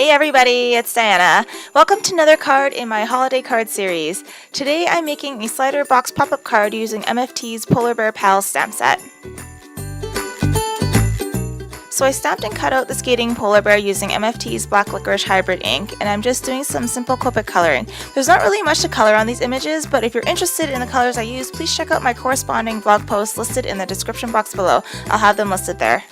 Hey everybody, it's Diana. Welcome to another card in my holiday card series. Today I'm making a slider box pop-up card using MFT's Polar Bear Pals stamp set. So I stamped and cut out the skating polar bear using MFT's Black Licorice Hybrid ink, and I'm just doing some simple Copic coloring. There's not really much to color on these images, but if you're interested in the colors I use, please check out my corresponding blog posts listed in the description box below. I'll have them listed there.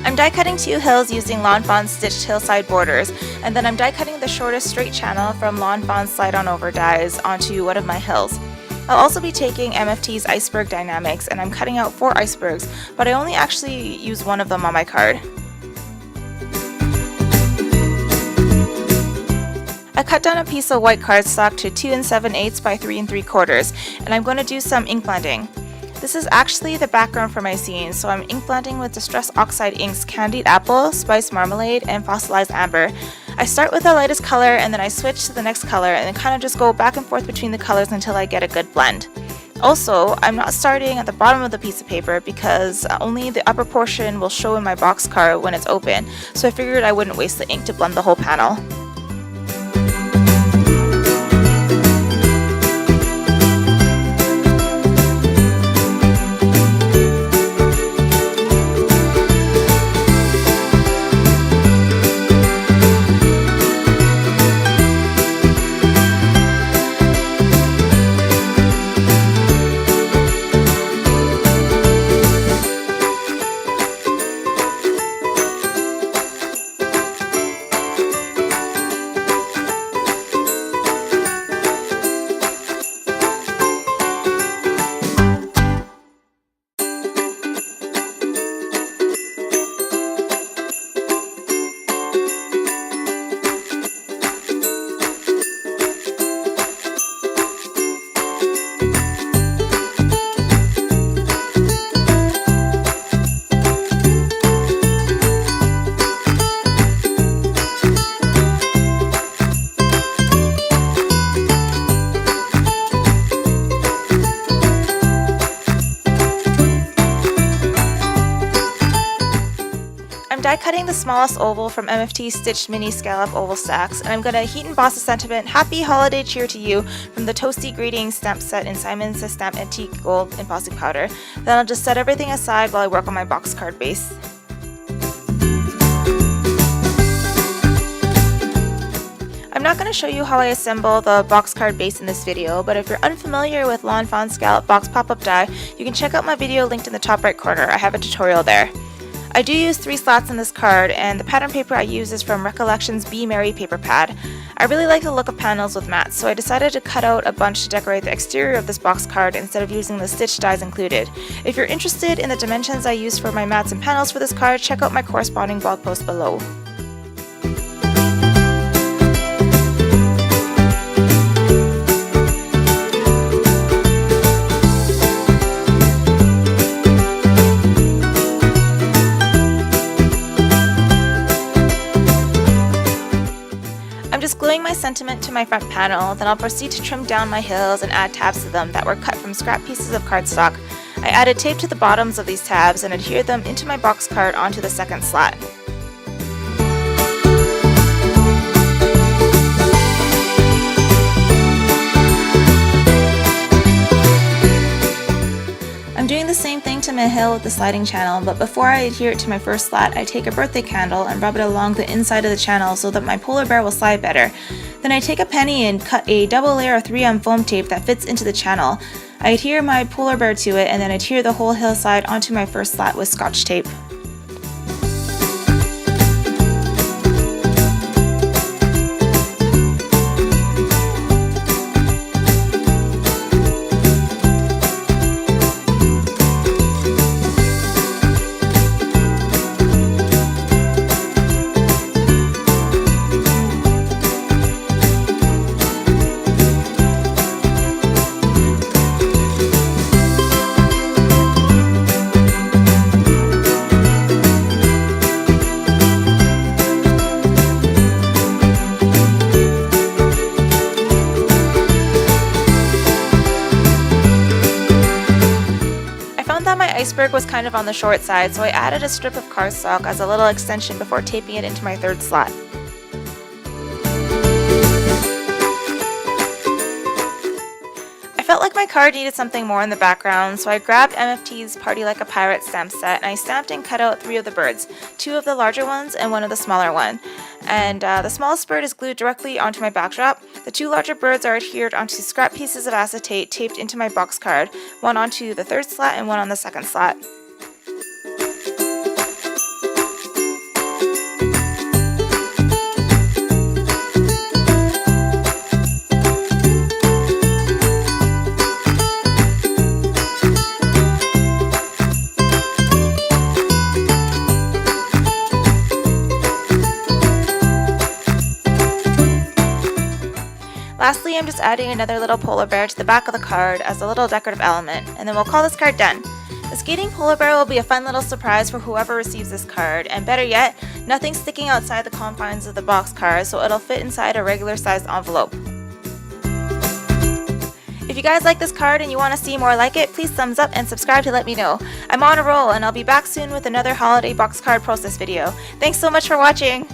I'm die cutting two hills using Lawn Fawn's stitched hillside borders, and then I'm die cutting the shortest straight channel from Lawn Fawn's slide on over dies onto one of my hills. I'll also be taking MFT's Iceberg Dynamics, and I'm cutting out 4 icebergs, but I only actually use one of them on my card. I cut down a piece of white cardstock to 2 7/8 by 3 3/4, and I'm going to do some ink blending. This is actually the background for my scene, so I'm ink blending with Distress Oxide inks Candied Apple, Spiced Marmalade, and Fossilized Amber. I start with the lightest color and then I switch to the next color and then kind of just go back and forth between the colors until I get a good blend. Also, I'm not starting at the bottom of the piece of paper because only the upper portion will show in my box card when it's open, so I figured I wouldn't waste the ink to blend the whole panel. I'm die cutting the smallest oval from MFT Stitched Mini Scallop Oval Stacks, and I'm going to heat emboss the sentiment "Happy Holiday Cheer to You" from the Toasty Greetings stamp set in Simon Says Stamp Antique Gold embossing powder. Then I'll just set everything aside while I work on my box card base. I'm not going to show you how I assemble the box card base in this video, but if you're unfamiliar with Lawn Fawn Scallop Box Pop-Up Die, you can check out my video linked in the top right corner. I have a tutorial there. I do use 3 slots in this card, and the pattern paper I use is from Recollections Be Merry paper pad. I really like the look of panels with mats, so I decided to cut out a bunch to decorate the exterior of this box card instead of using the stitched dies included. If you're interested in the dimensions I use for my mats and panels for this card, check out my corresponding blog post below. just gluing my sentiment to my front panel, then I'll proceed to trim down my hills and add tabs to them that were cut from scrap pieces of cardstock. I added tape to the bottoms of these tabs and adhered them into my box card onto the second slat. I'm doing the same thing to my hill with the sliding channel, but before I adhere it to my first slat, I take a birthday candle and rub it along the inside of the channel so that my polar bear will slide better. Then I take a penny and cut a double layer of 3M foam tape that fits into the channel. I adhere my polar bear to it and then adhere the whole hillside onto my first slat with Scotch tape. My iceberg was kind of on the short side, so I added a strip of cardstock as a little extension before taping it into my third slat. I felt like my card needed something more in the background, so I grabbed MFT's Party Like a Pirate stamp set and I stamped and cut out 3 of the birds, 2 of the larger ones and 1 of the smaller one. And the smallest bird is glued directly onto my backdrop. The 2 larger birds are adhered onto scrap pieces of acetate taped into my box card, 1 onto the third slat and 1 on the second slat. Lastly, I'm just adding another little polar bear to the back of the card as a little decorative element, and then we'll call this card done. The skating polar bear will be a fun little surprise for whoever receives this card, and better yet, nothing's sticking outside the confines of the box card, so it'll fit inside a regular sized envelope. If you guys like this card and you want to see more like it, please thumbs up and subscribe to let me know. I'm on a roll and I'll be back soon with another holiday box card process video. Thanks so much for watching!